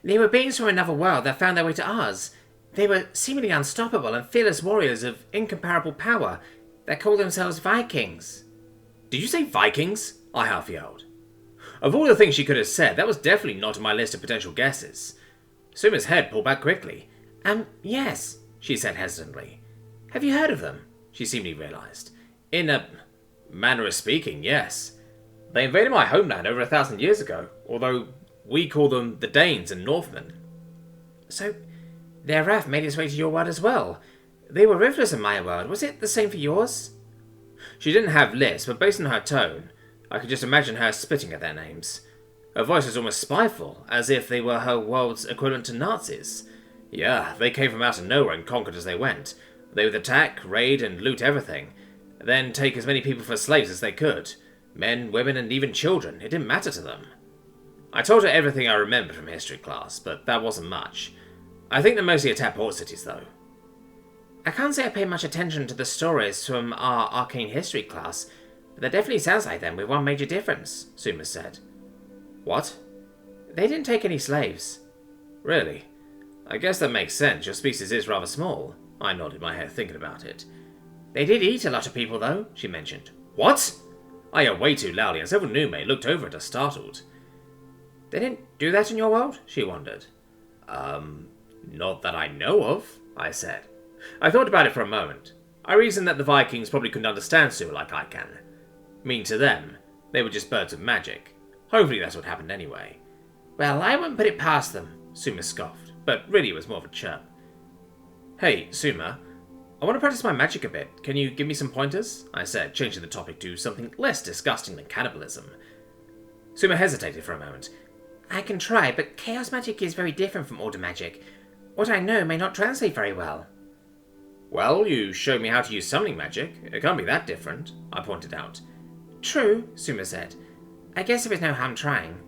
They were beings from another world that found their way to ours. They were seemingly unstoppable and fearless warriors of incomparable power that called themselves Vikings. Did you say Vikings? I half yelled. Of all the things she could have said, that was definitely not on my list of potential guesses. Suma's head pulled back quickly. Yes, she said hesitantly. Have you heard of them? She seemingly realised. In a manner of speaking, yes. They invaded my homeland over 1,000 years ago, although we call them the Danes and Northmen. So, their wrath made its way to your world as well. They were ruthless in my world. Was it the same for yours? She didn't have lips, but based on her tone, I could just imagine her spitting at their names. Her voice was almost spiteful, as if they were her world's equivalent to Nazis. Yeah, they came from out of nowhere and conquered as they went. They would attack, raid, and loot everything, then take as many people for slaves as they could. Men, women, and even children. It didn't matter to them. I told her everything I remembered from history class, but that wasn't much. I think they mostly attacked port cities, though. I can't say I paid much attention to the stories from our arcane history class, but that definitely sounds like them with one major difference, Suma said. What? They didn't take any slaves. Really? I guess that makes sense. Your species is rather small. I nodded my head, thinking about it. They did eat a lot of people, though, she mentioned. What? I yelled way too loudly, and several Nume looked over at us, startled. They didn't do that in your world? She wondered. Not that I know of, I said. I thought about it for a moment. I reasoned that the Vikings probably couldn't understand Suma like I can. Mean to them, they were just birds of magic. Hopefully that's what happened anyway. Well, I wouldn't put it past them, Suma scoffed, but really it was more of a chirp. Hey, Suma, I want to practice my magic a bit. Can you give me some pointers? I said, changing the topic to something less disgusting than cannibalism. Suma hesitated for a moment. I can try, but chaos magic is very different from order magic. What I know may not translate very well. Well, you showed me how to use summoning magic. It can't be that different, I pointed out. True, Suma said. I guess there is no harm trying.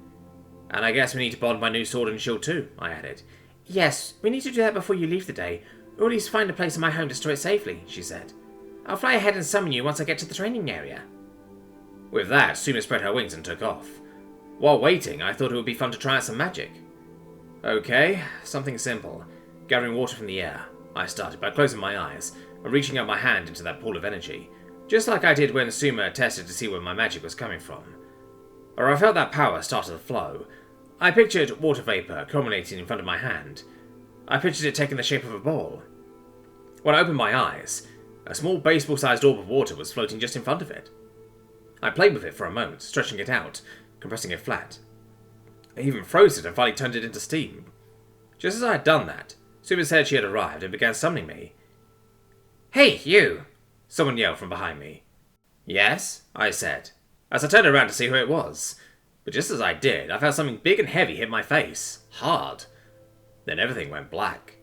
And I guess we need to bond my new sword and shield too, I added. Yes, we need to do that before you leave the day, or at least find a place in my home to store it safely, she said. I'll fly ahead and summon you once I get to the training area. With that, Suma spread her wings and took off. While waiting, I thought it would be fun to try out some magic. Okay, something simple. Gathering water from the air. I started by closing my eyes and reaching out my hand into that pool of energy, just like I did when Suma tested to see where my magic was coming from. Or I felt that power start to flow. I pictured water vapor culminating in front of my hand. I pictured it taking the shape of a ball. When I opened my eyes, a small baseball-sized orb of water was floating just in front of it. I played with it for a moment, stretching it out, compressing it flat. I even froze it and finally turned it into steam. Just as I had done that, Suma said she had arrived and began summoning me. Hey, you! Someone yelled from behind me. Yes, I said, as I turned around to see who it was. But just as I did, I felt something big and heavy hit my face. Hard. Then everything went black.